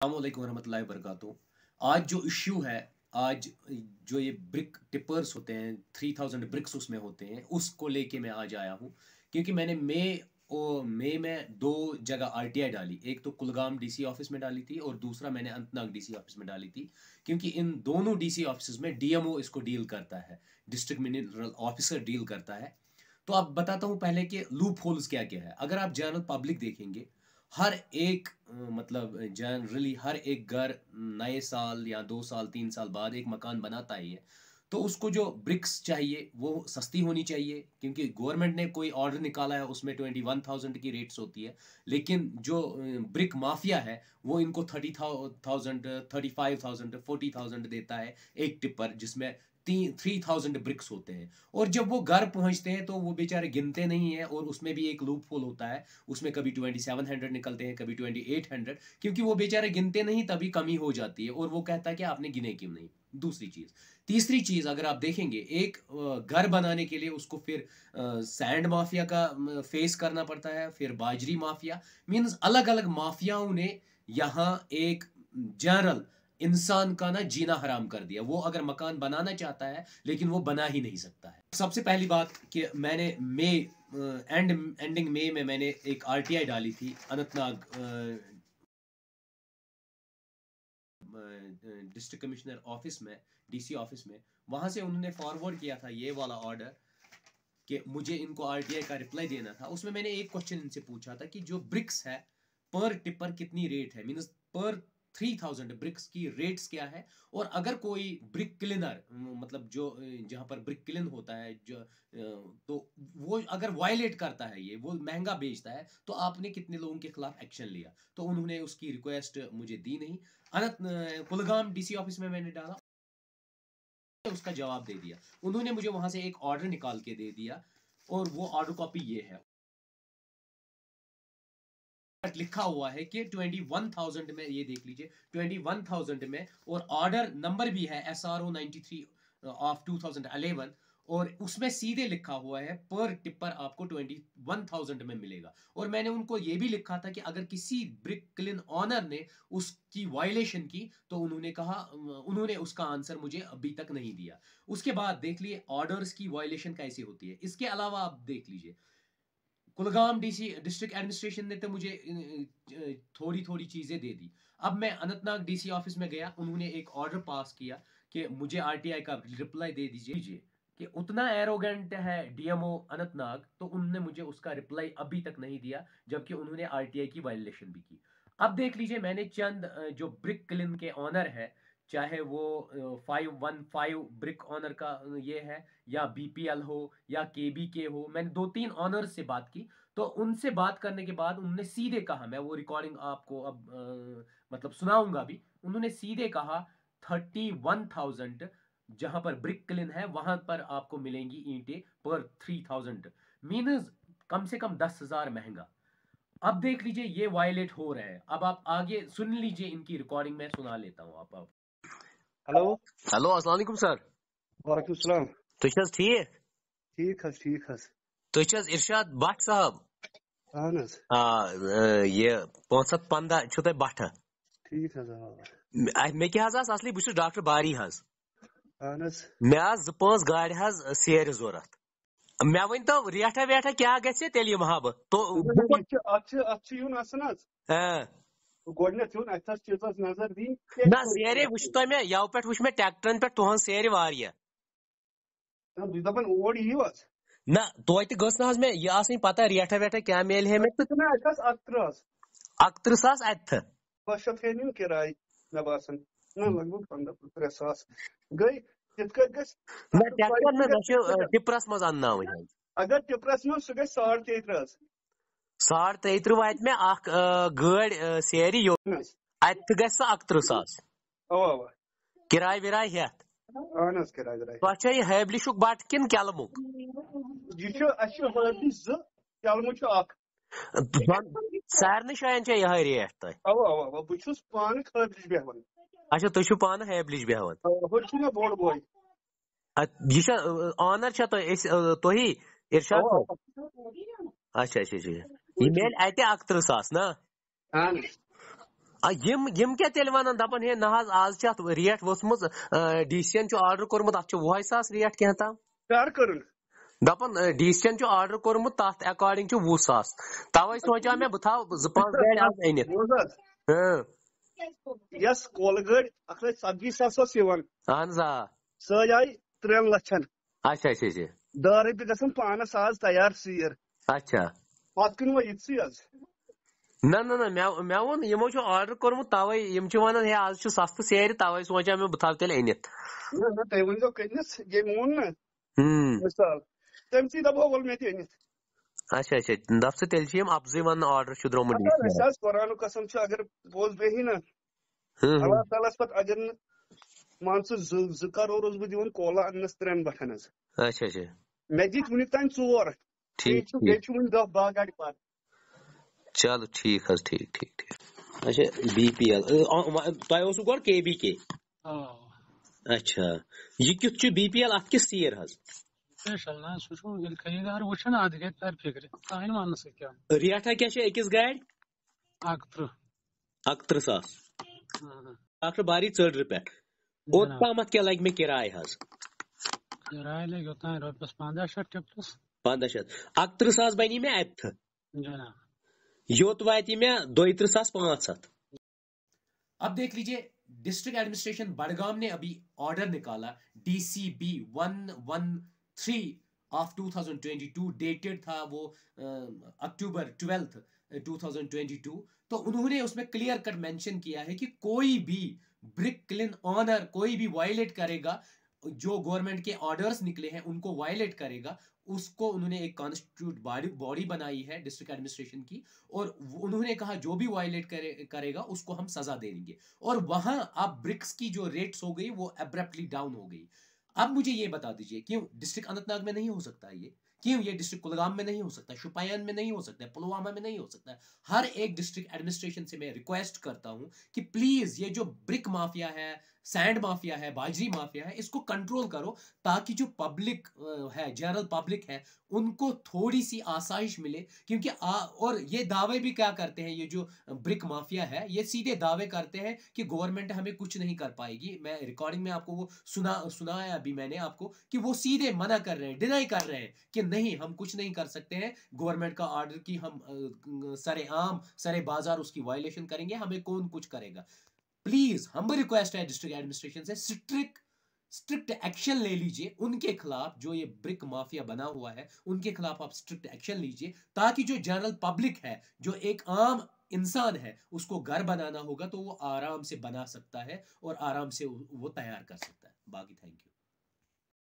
अस्सलामुअलैकुम वरहमतुल्लाहि वबरकातुहू। आज जो इश्यू है, आज जो ये ब्रिक टिपर्स होते हैं, 3000 ब्रिक्स उसमें होते हैं, उसको लेके मैं आज आया हूँ। क्योंकि मैंने मई में दो जगह आरटीआई डाली। एक तो कुलगाम डीसी ऑफिस में डाली थी और दूसरा मैंने अनंतनाग डीसी ऑफिस में डाली थी। क्योंकि इन दोनों डीसी ऑफिस में डीएमओ इसको डील करता है, डिस्ट्रिक्ट मिनरल ऑफिसर डील करता है। तो अब बताता हूँ पहले कि लूप होल्स क्या क्या है। अगर आप जनरल पब्लिक देखेंगे, हर एक मतलब जनरली हर एक घर नए साल या 2 साल 3 साल बाद एक मकान बनाता ही है। तो उसको जो ब्रिक्स चाहिए वो सस्ती होनी चाहिए, क्योंकि गवर्नमेंट ने कोई ऑर्डर निकाला है उसमें 21,000 की रेट्स होती है। लेकिन जो ब्रिक माफिया है वो इनको 30,000 35,000 40,000 देता है एक टिपर, जिसमें 3,000 ब्रिक्स होते हैं। और जब वो घर पहुंचते हैं तो वो बेचारे गिनते नहीं है, और उसमें भी एक लूप होल होता है। उसमें कभी 2700 निकलते हैं, कभी 2800, क्योंकि वो बेचारे गिनते नहीं, तभी कमी हो जाती है। और वो कहता है कि आपने गिने क्यों नहीं। दूसरी चीज, तीसरी चीज अगर आप देखेंगे, एक घर बनाने के लिए उसको फिर सैंड माफिया का फेस करना पड़ता है, फिर बाजरी माफिया। मीन्स अलग अलग माफियाओं ने यहाँ एक जनरल इंसान का ना जीना हराम कर दिया। वो अगर मकान बनाना चाहता है लेकिन वो बना ही नहीं सकता है। सबसे पहली बात कि मैंने एंडिंग मई में मैंने एक आरटीआई डाली थी अनंतनाग डिस्ट्रिक्ट कमिश्नर ऑफिस में, डीसी ऑफिस में। वहां से उन्होंने फॉरवर्ड किया था ये वाला ऑर्डर कि मुझे इनको आरटीआई का रिप्लाई देना था। उसमें मैंने एक क्वेश्चन इनसे पूछा था कि जो ब्रिक्स है पर टिपर कितनी रेट है, मींस पर 3000 ब्रिक्स की रेट्स क्या है। और अगर कोई ब्रिक क्लीनर, मतलब जो जहां पर ब्रिक क्लीन होता है, जो तो वो अगर वायलेट करता है, ये वो महंगा बेचता है, तो आपने कितने लोगों के खिलाफ एक्शन लिया। तो उन्होंने उसकी रिक्वेस्ट मुझे दी नहीं। कुलगाम डीसी ऑफिस में मैंने डाला, उसका जवाब दे दिया। उन्होंने मुझे वहां से एक ऑर्डर निकाल के दे दिया, और वो ऑर्डर कॉपी ये है। लिखा हुआ है कि 21,000 में, ये देख लीजिए 21,000 में, और ऑर्डर नंबर भी है SRO 93 ऑफ 2011। और उसमें सीधे लिखा हुआ है पर टिपर आपको 21,000 में मिलेगा। और मैंने उनको ये भी लिखा था कि अगर किसी ब्रिक क्लिन ऑनर ने उसकी वायलेशन की, तो उन्होंने कहा, उन्होंने उसका आंसर मुझे अभी तक नहीं दिया। उसके बाद देख लिए ऑर्डर्स की वायलेशन कैसे होती है। इसके अलावा आप देख लीजिए, कुलगाम डीसी डिस्ट्रिक्ट एडमिनिस्ट्रेशन ने तो मुझे थोड़ी थोड़ी चीजें दे दी। अब मैं अनंतनाग डीसी ऑफिस में गया, उन्होंने एक ऑर्डर पास किया कि मुझे आरटीआई का रिप्लाई दे दीजिए। कि उतना एरोगेंट है डीएमओ अनंतनाग, तो उन्होंने मुझे उसका रिप्लाई अभी तक नहीं दिया, जबकि उन्होंने आरटीआई की वायलेशन भी की। अब देख लीजिए, मैंने चंद जो ब्रिक क्लिन के ऑनर है, चाहे वो 515 ब्रिक ऑनर का ये है, या बीपीएल हो या केबीके हो, मैंने 2-3 ऑनर्स से बात की। तो उनसे बात करने के बाद उन्होंने सीधे कहा, मैं वो रिकॉर्डिंग आपको अब मतलब सुनाऊंगा भी। उन्होंने सीधे कहा 31,000 जहां पर ब्रिक क्लिन है वहां पर आपको मिलेंगी ईंटें पर 3000, मीनस कम से कम 10,000 महंगा। अब देख लीजिए ये वायलेट हो रहा है। अब आप आगे सुन लीजिए, इनकी रिकॉर्डिंग मैं सुना लेता हूं आप। हेलो हेलो अस्सलाम वालेकुम सर। वालेकुम सलाम। तुझ ठीक ठीक हज तुझ इरशाद भट्ट साहब। अहन हज ये 515 छु तुह भट्ट। ठीक हज मे क्या हज असली बह डॉक्टर बारी हज। अहन हज मे 2-5 गाड़ हज सेर जरूरत। मे वन तो रेठा वेठा क्या गि तेल यम हा बह तो अत यून असन हज हाँ। गोडनेथ यून अत चीजस नजर दी ना सेरे वुच तो मे यव पे वुच मे ट्रैक्टरन पे तुहन सेर वारिया। दपन ओर यू हज ना तोत गस ना मे यह आसनी पता रेठा वेठा क्या मेल है मे कितना अतस 31 सास अत बस इन किराय मे बासन ना लगभग 15-3 सास गई इत गस ना ट्रैक्टर ना टिपरस मज अन्ना अगर टिपरस में सह गई 33.5 23.5 वात मे गाड़ सेरी यो अत ग 31 सास अवा किराय विराय हेत। अहन हज किराय तो यह हैबलिशुक बट किन केलमुक कलमुच सारे शायन यह रेट तुम। अवा बहुत पान खबलिश बेहन। अच्छा तुम पान हैबलिश बेहन। मे बोड़ बोय यह ऑनर तुही इरशाद साहब। अच्छा अच्छा अच्छा यह मेल अत 31 सास ना। यम क्या तेल वन दपन हे ना आज रेट वसमुत डीसीएन ऑर्डर कोर्मुत अत 20,000 रेट क्या ताम कर करुन दपन डीसीएन ऑर्डर कोर्मुत तथ अकॉर्डिंग 20,000 तवे सोचा मैं बह थाव 2-5 गाड़ी आज अनित यस कोल गड़ 1,70,000 यवन अहन सह आई 3 लक्षन अच्छा अच्छा अच्छा 10 रपी गसन पानस आज तैयार सीर अच्छा पत कुन वो इतसी आज ना ना ना मैं वो यमो ऑर्डर कोर्मुत तवे यम वन हे आज सस्त सेर तवे सोचा मैं बह थाव तेल अनित ना तय वन जो कनिस ये मोन ना मिसाल तमसी दबो वल में अनित अच्छा अच्छा दफ तेल अफजई वन ऑर्डर द्रोमुत कुरान कसम अगर बोल बेही ना अल्लाह ताला पत अगर मान सह करोड़ बह दिवन कोला अनस 3 बठन अच्छा अच्छा मे दित वुनिक तान 4 ठीक बे 10-12 गाड़ी पार चलो ठीक है ठीक ठीक ठीक अच्छा बीपीएल तुम गो केबीके अच्छा यह क्युत बीपीएल अत किस तीर हज स्पेशल ना सह खरीदार वुचन अत गई तर फिक्र तान वन क्या रेटा क्या अकिस गाड़ 31,000 डॉक्टर बारी चढ़ पे ओतम क्या लग मे किराए हज किराए लगे उतना रुपये 1500 टिप्स 1500 31,000 बनी मे अत जनाब योत वाति मे 32,500 अब देख लीजिए डिस्ट्रिक्ट एडमिनिस्ट्रेशन बड़गाम ने अभी ऑर्डर निकाला DCB 113 ऑफ 2022 डेटेड था वो अक्टूबर 12th 2022 तो उन्होंने उसमें क्लियर कट मेंशन किया है कि कोई भी ब्रिक क्लिन ऑनर कोई भी वायलेट करेगा जो गवर्नमेंट के ऑर्डर्स निकले हैं उनको वायलेट करेगा उसको उन्होंने एक कॉन्स्टिट्यूट बॉडी बनाई है डिस्ट्रिक्ट एडमिनिस्ट्रेशन की और उन्होंने कहा जो भी वायलेट करेगा उसको हम सजा दे देंगे और वहां अब ब्रिक्स की जो रेट्स हो गई वो एब्रप्टली डाउन हो गई। अब मुझे ये बता दीजिए क्यों डिस्ट्रिक्ट अनंतनाग में नहीं हो सकता ये क्यों ये डिस्ट्रिक्ट कुलगाम में नहीं हो सकता शुपियान में नहीं हो सकता पुलवामा में नहीं हो सकता हर एक डिस्ट्रिक्ट एडमिनिस्ट्रेशन से मैं रिक्वेस्ट करता हूं कि प्लीज ये जो ब्रिक माफिया है सैंड माफिया है बाजरी माफिया है इसको कंट्रोल करो ताकि जो पब्लिक है जनरल पब्लिक है उनको थोड़ी सी आसाइश मिले क्योंकि और ये दावे भी क्या करते हैं ये जो ब्रिक माफिया है ये सीधे दावे करते हैं कि गवर्नमेंट हमें कुछ नहीं कर पाएगी। मैं रिकॉर्डिंग में आपको वो सुनाया अभी मैंने आपको कि वो सीधे मना कर रहे हैं डिनाई कर रहे हैं कि नहीं हम कुछ नहीं कर सकते हैं गवर्नमेंट का ऑर्डर की हम सरेआम सरे बाजार उसकी वायलेशन करेंगे हमें कौन कुछ करेगा। प्लीज हम रिक्वेस्ट है डिस्ट्रिक्ट एडमिनिस्ट्रेशन से स्ट्रिक्ट एक्शन ले लीजिए उनके खिलाफ जो ये ब्रिक माफिया बना हुआ है उनके खिलाफ आप स्ट्रिक्ट एक्शन लीजिए ताकि जो जनरल पब्लिक है जो एक आम इंसान है उसको घर बनाना होगा तो वो आराम से बना सकता है और आराम से वो तैयार कर सकता है। बाकी